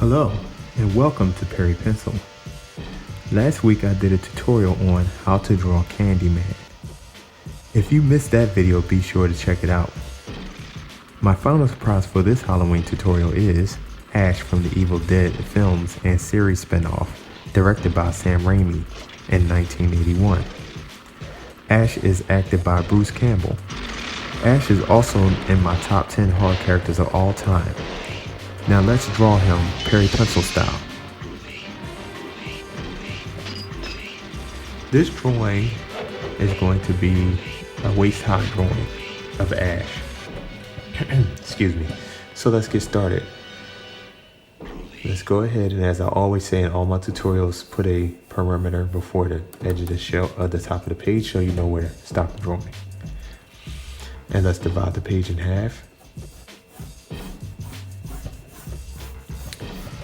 Hello and welcome to Perry Pencil. Last week I did a tutorial on how to draw Candyman. If you missed that video, be sure to check it out. My final surprise for this Halloween tutorial is Ash from the Evil Dead films and series spinoff, directed by Sam Raimi in 1981. Ash is acted by Bruce Campbell. Ash is also in my top 10 horror characters of all time. Now let's draw him Perry Pencil style. This drawing is going to be a waist-high drawing of Ash. Excuse me. So let's get started. Let's go ahead and, as I always say in all my tutorials, put a perimeter before the edge of the shell at the top of the page so you know where to stop the drawing. And let's divide the page in half.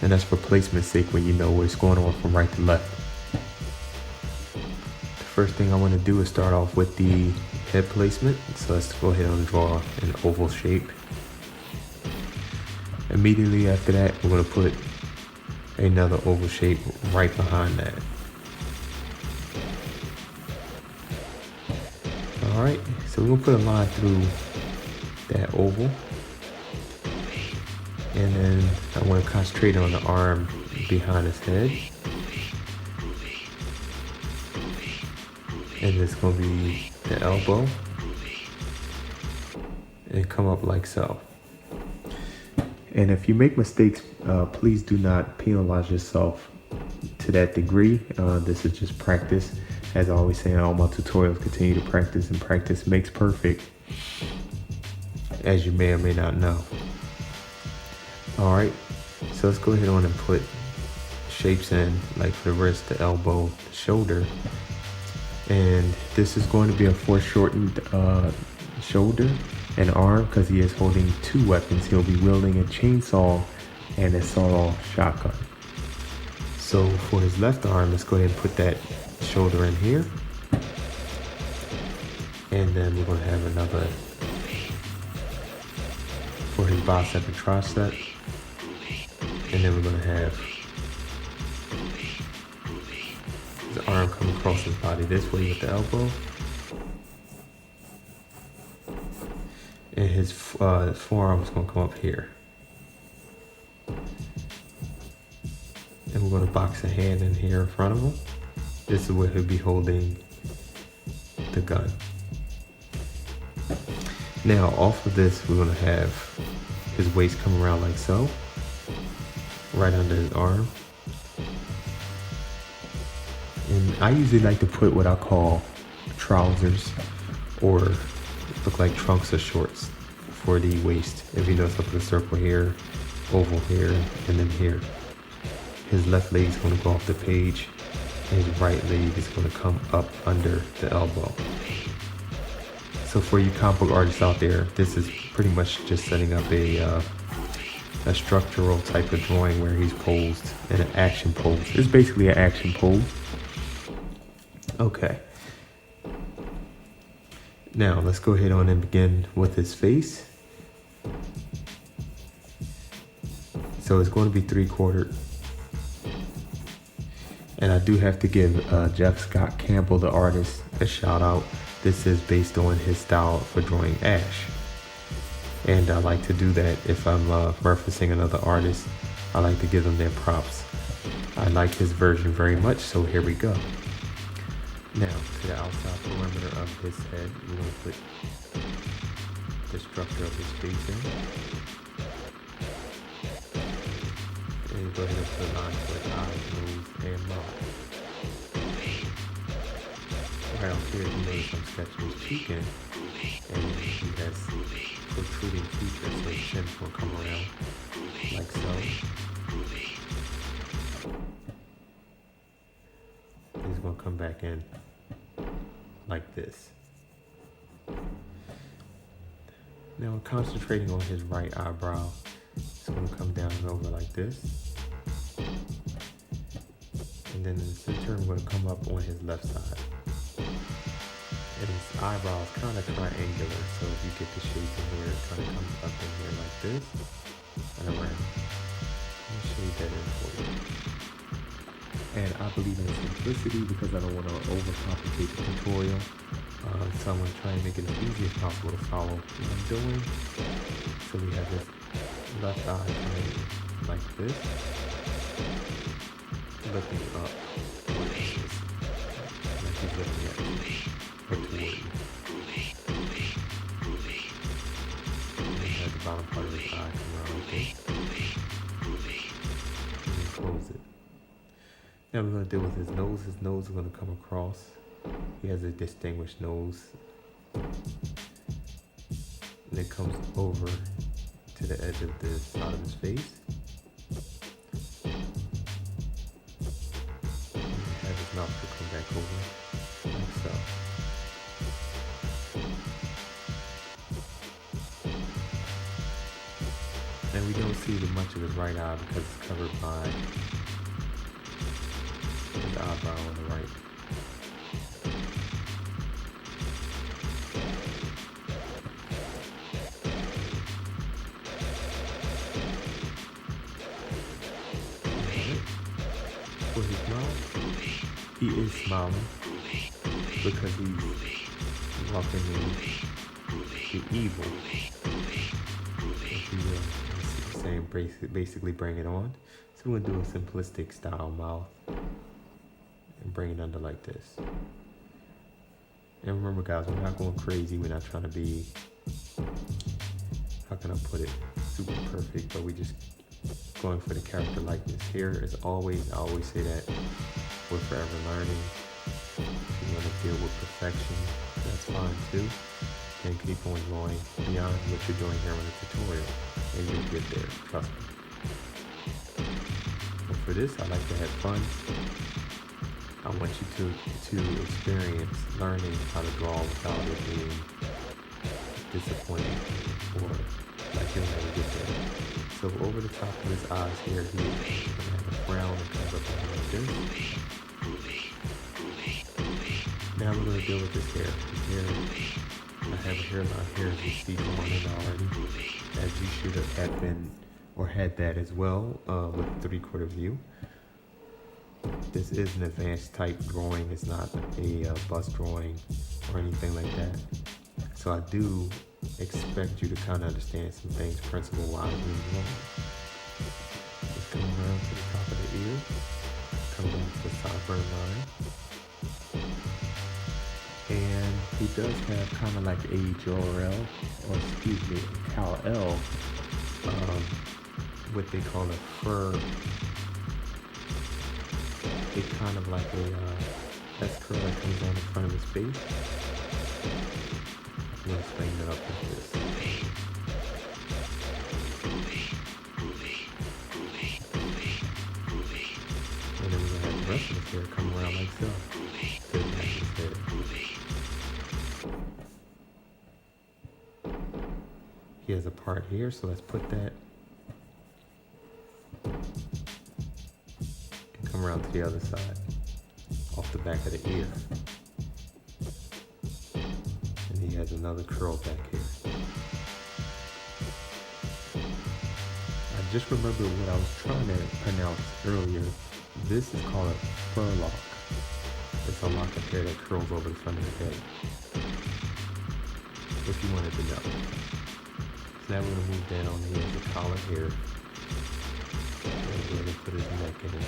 And that's for placement's sake when you know what's going on from right to left. The first thing I want to do is start off with the head placement. So let's go ahead and draw an oval shape. Immediately after that, we're going to put another oval shape right behind that. Alright, so we're going to put a line through that oval. And then I want to concentrate on the arm behind his head. And it's going to be the elbow. And come up like so. And if you make mistakes, please do not penalize yourself to that degree. This is just practice. As I always say in all my tutorials, continue to practice, and practice makes perfect, as you may or may not know. Alright, so let's go ahead on and put shapes in, like for the wrist, the elbow, the shoulder. And this is going to be a foreshortened shoulder and arm because he is holding two weapons. He'll be wielding a chainsaw and a sawed-off shotgun. So for his left arm, let's go ahead and put that shoulder in here. And then we're going to have another for his bicep and tricep. And then we're going to have his arm come across his body this way with the elbow. And his forearm is going to come up here. And we're going to box a hand in here in front of him. This is where he'll be holding the gun. Now, off of this, we're going to have his waist come around like so. Right under his arm. And I usually like to put what I call trousers or look like trunks or shorts for the waist. If you notice, I put a circle here, oval here, and then here. His left leg is going to go off the page, and his right leg is going to come up under the elbow. So for you comic book artists out there, this is pretty much just setting up a structural type of drawing where he's posed in an action pose. It's basically an action pose. Okay. Now let's go ahead on and begin with his face. So it's going to be 3/4. And I do have to give Jeff Scott Campbell, the artist, a shout out. This is based on his style for drawing Ash. And I like to do that if I'm referencing another artist. I like to give them their props. I like his version very much, so here we go. Now, to the outside perimeter of his head, we're going to put the structure of his face in. And go ahead and put lines for his eyes, nose, and mouth. Right on here, you notice I'm sketching his cheek in. And he has protruding features, so his chin's will come around like so. He's going to come back in like this. Now I'm concentrating on his right eyebrow. It's going to come down and over like this. And then in the center, I'm going to come up on his left side. And his eyebrow is kind of triangular, so if you get the shape in here, it kind of comes up in here like this and around. Let me show made that in for you. And I believe in simplicity because I don't want to overcomplicate the tutorial. So I'm going to try and make it as easy as possible to follow what I'm doing. So we have this left eye coming like this, looking up towards this, like he's looking at me, or toward me. And we have the bottom part of his eye come around like this, and then close it. Now we're going to deal with his nose. His nose is going to come across. He has a distinguished nose. And it comes over to the edge of the side of his face. And have his mouth to come back over like so. And we don't see much of his right eye because it's covered by his eyebrow on the right. For his mouth, he is smiling because he's walking the evil, if you will. Saying basically bring it on. So we're gonna do a simplistic style mouth and bring it under like this. And remember guys, we're not going crazy. We're not trying to be, how can I put it, super perfect, but we just going for the character likeness. Here is always, I always say that we're forever learning. If you want to deal with perfection, that's fine too. And keep on going beyond what you're doing here in the tutorial, and you'll get there, trust me. But for this, I like to have fun. I want you to experience learning how to draw without it being disappointing or like you'll never get there. So over the top of his eyes here, he's going to have a frown that comes up like this. Now we're going to deal with his hair. His hair, I have a hairline here as you see from on it already, as you should have had been, or had that as well, with 3/4 view. This is an advanced type drawing. It's not a bust drawing or anything like that. So I do expect you to kind of understand some things principle-wise when you're drawing. Just come around to the top of the ear, come down to the sideburn line. And he does have kind of like a JORL, or excuse me, Kal-El, what they call a fur. It's kind of like a S-curl that comes down in front of his face. I'm going to explain that up like this. And then we're going to have the rest of his hair come around like so. To match his head. He has a part here, so let's put that. And come around to the other side, off the back of the ear. And he has another curl back here. I just remembered what I was trying to pronounce earlier. This is called a fur lock. It's a lock of hair that curls over the front of the head. If you wanted to know. So now we're going to move down. He has a collar here. Where they put his neck in it.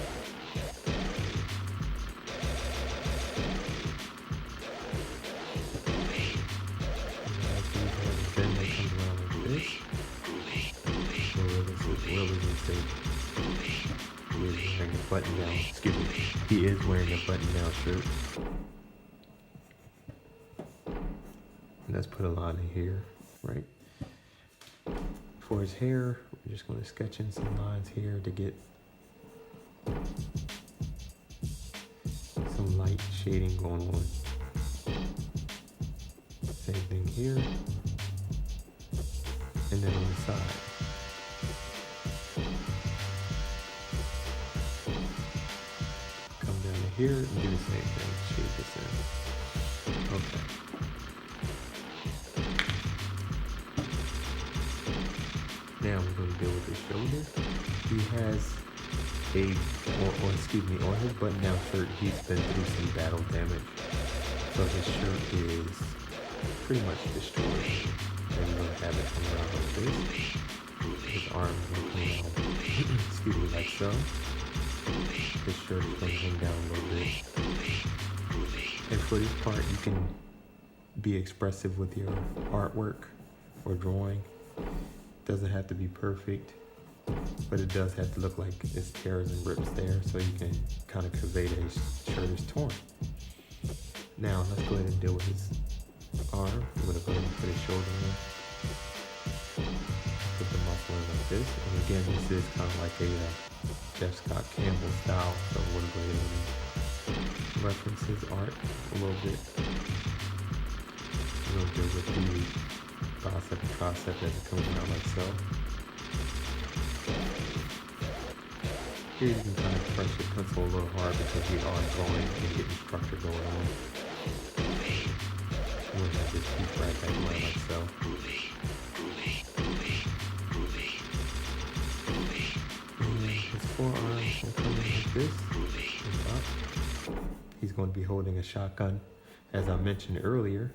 Then that comes around like this. So where does it say? He is wearing a button down. Excuse me. He is wearing a button down shirt. And let's put a line in here, right? For his hair, we're just going to sketch in some lines here to get some light shading going on. Same thing here. And then on the side. Come down to here and do the same thing. Shade this in. Okay. Now we're going to deal with his shoulder. He has on his button-down shirt, he's been through some battle damage. So his shirt is pretty much destroyed. And you're gonna have it come around like this. His arms will come out, like so. His shirt is gonna hang down a little bit. And for this part, you can be expressive with your artwork or drawing. Doesn't have to be perfect, but it does have to look like it's tears and rips there, so you can kind of convey that his shirt is torn. Now let's go ahead and deal with his arm. We're gonna go ahead and put his shoulder in, put the muscle in like this. And again, this is kind of like a Jeff Scott Campbell style, so we're gonna go ahead and reference his art a little bit. We're gonna deal with the bicep and tricep as it comes around like so. Here you can kind of press your pencil a little hard because we are drawing and getting structure going on. We'll have this piece right back around like so. And his forearms will come in like this and up. He's going to be holding a shotgun, as I mentioned earlier.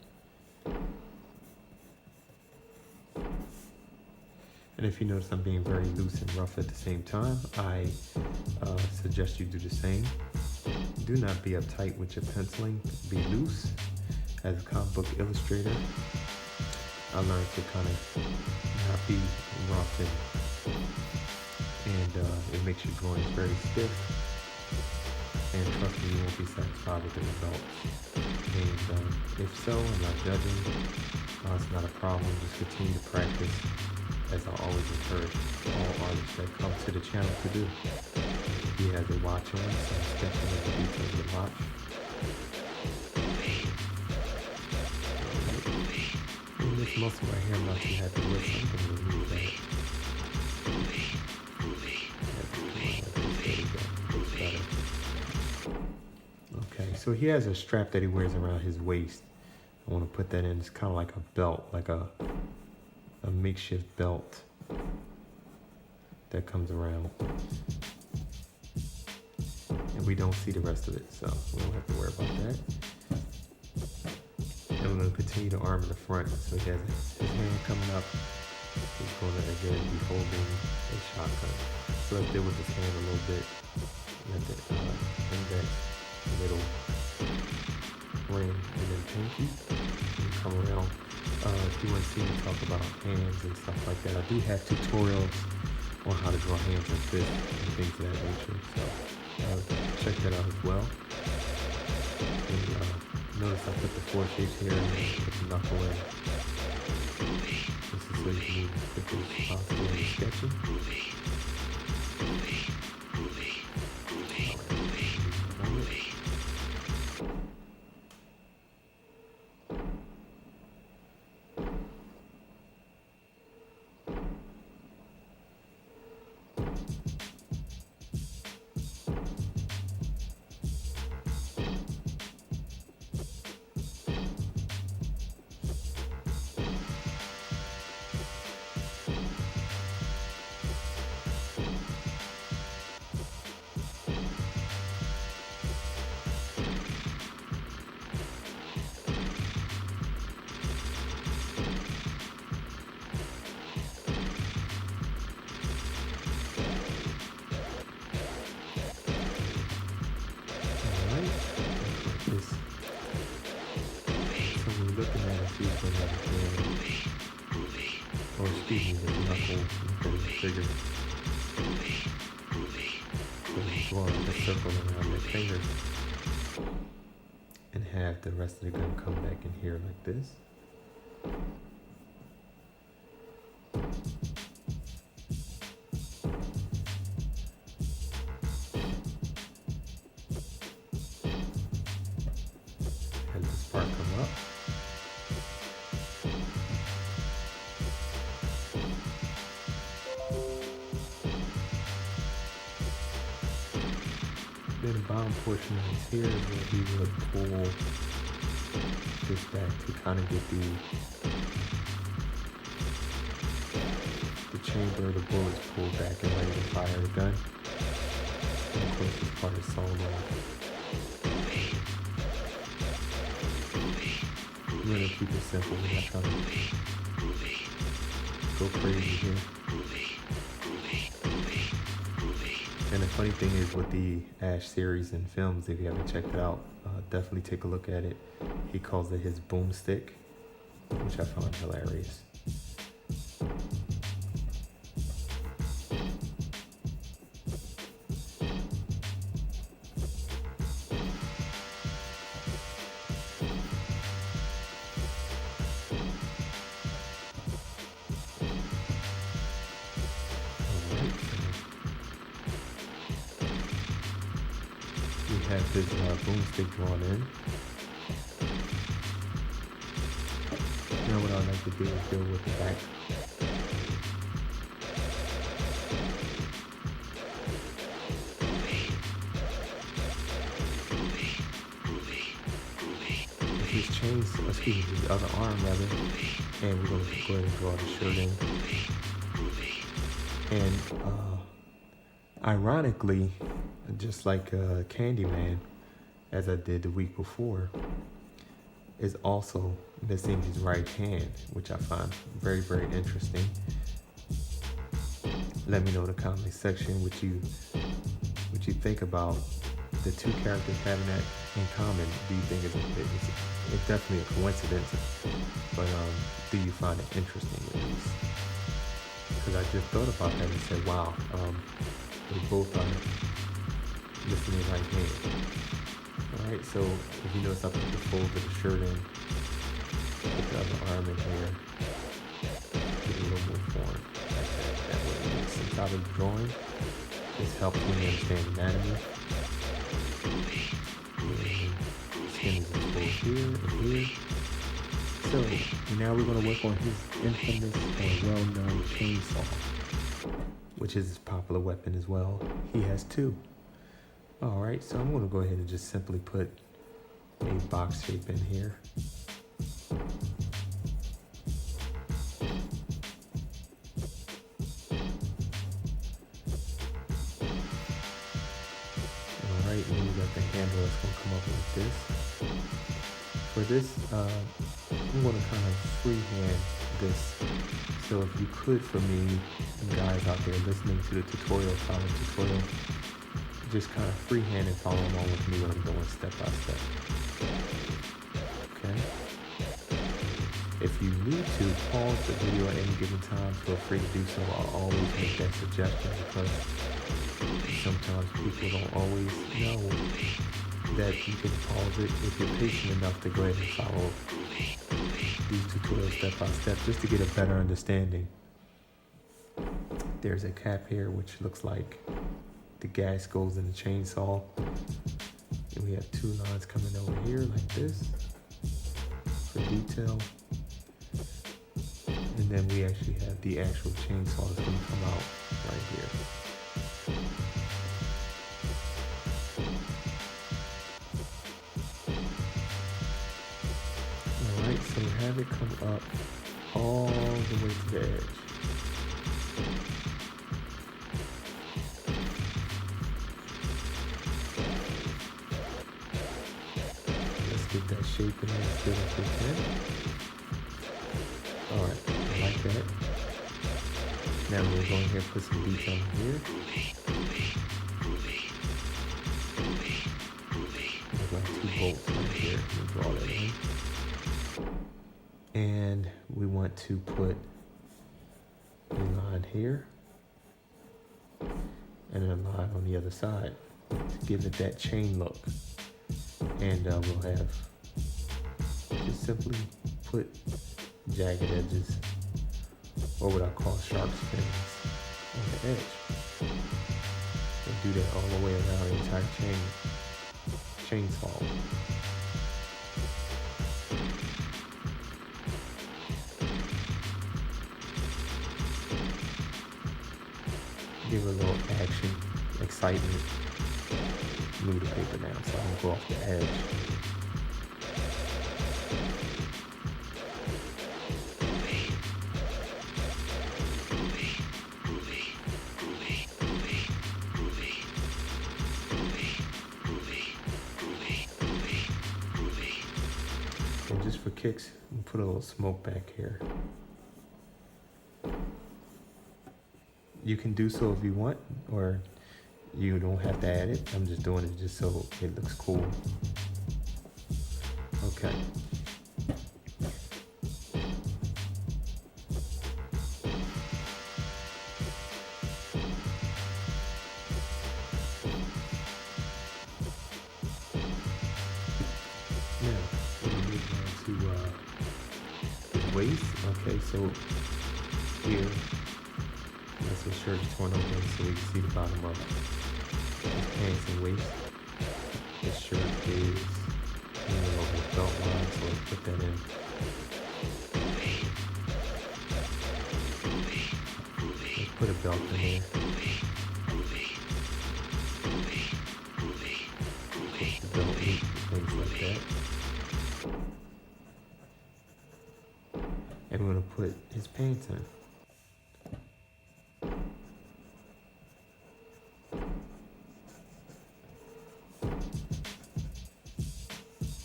And if you notice I'm being very loose and rough at the same time, I suggest you do the same. Do not be uptight with your penciling. Be loose. As a comic book illustrator, I learned to kind of not be rough, and it makes your drawings very stiff. And trust me, you won't be satisfied with the results. And if so, I'm not judging. It's not a problem. Just continue to practice, as I always encourage all artists that come to the channel to do. He has a watch on, so I'm sketching the details of the watch. And this muscle right here, I'm not too happy with, so I'm going to remove that. Okay, so he has a strap that he wears around his waist. I want to put that in. It's kind of like a belt, like a makeshift belt that comes around. And we don't see the rest of it, so we don't have to worry about that. And we're going to continue to arm in the front. So he has his hand coming up. He's going to again be holding a shotgun. So let's deal with his hand a little bit. Let the index, middle, ring, and then pinky. And come around. If you want to see me talk about hands and stuff like that, I do have tutorials on how to draw hands and fists and things of that nature. So check that out as well. And notice I put the four shapes here and put the knuckle in. This is so you can move as quickly as possible in the sketching. Or excuse me, the knuckle and the trigger. So you draw a circle around the finger and have the rest of the gun come back in here like this. Have this part come up. Then the bottom portion is here is where we would pull this back to kind of get the chamber of the bullets pulled back and ready to fire the gun. part is sawed off. I'm gonna keep it simple. We're not trying to go crazy here. And the funny thing is with the Ash series and films, if you haven't checked it out, definitely take a look at it. He calls it his boomstick, which I found hilarious. We have this boomstick drawn in. Now what I like to do is go with the back. His his other arm rather, and we're going to go ahead and draw the shirt in. And ironically, just like Candyman, as I did the week before, is also missing his right hand, which I find very, very interesting. Let me know in the comment section what you think about the two characters having that in common. Do you think it's definitely a coincidence, but do you find it interesting at least? Because I just thought about that and said, wow, they both are missing their right hand. Alright, so if you notice I put the fold of the shirt in, put the other arm in here, get a little more form like that. That way it makes sense out of the drawing. This helps when you understand anatomy. Skin is exposed here and here. So now we're going to work on his infamous and well-known chainsaw, which is his popular weapon as well. He has two. Alright, so I'm going to go ahead and just simply put a box shape in here. Alright, and then we got the handle that's going to come up like this. For this, I'm going to kind of freehand this. So if you could, for me, guys out there listening to the tutorial, follow the tutorial, just kind of freehand and follow along with me when I'm going step by step. Okay? If you need to pause the video at any given time, feel free to do so. I'll always make that suggestion because sometimes people don't always know that you can pause it if you're patient enough to go ahead and follow these tutorials step by step just to get a better understanding. There's a cap here which looks like the gas goes in the chainsaw. And we have two lines coming over here like this for detail. And then we actually have the actual chainsaw that's going to come out right here. Alright, so have it come up all the way to the edge. Get that shape in there as good as we can. Alright, I like that. Now we're going here and put some detail in here. There's like two bolts right here. We'll draw that in. And we want to put a line here and a line on the other side to give it that chain look. And we'll have just simply put jagged edges, or what I call sharp spins, on the edge. And do that all the way around the entire chainsaw. Give it a little action, excitement. Move the paper down so I don't go off the edge. for kicks, we'll put a little smoke back here. You can do so if you want, or you don't have to add it. I'm just doing it just so it looks cool. Okay. Now, we're going to move on to the waist. Okay, so here, that's his shirt torn open so we can see the bottom of his pants and waist. His shirt is over the belt line, so let's put that in. Let's put a belt in there. Push the belt in, things like that. And we're going to put his pants in.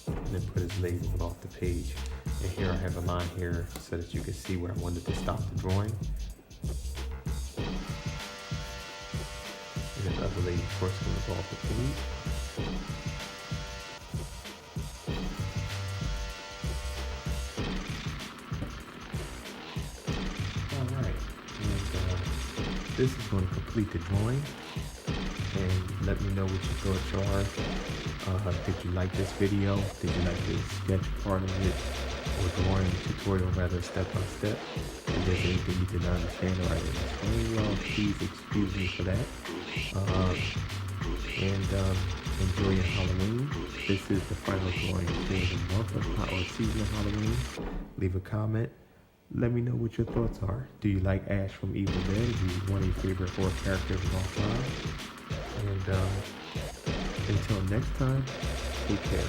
And then put his label off the page. And here I have a line here so that you can see where I wanted to stop the drawing. And the other lady, of course, going to go off the page. This is going to complete the drawing, and let me know what your thoughts are. Did you like this video? Did you like the sketch part of it, or drawing tutorial rather step by step? If there's anything you did not understand or I didn't explain well, please excuse me for that. Enjoy your Halloween. This is the final drawing for the month of or season of Halloween. Leave a comment. Let me know what your thoughts are. Do you like Ash from Evil Dead? Do you want a favorite horror character of all time? And until next time, take care.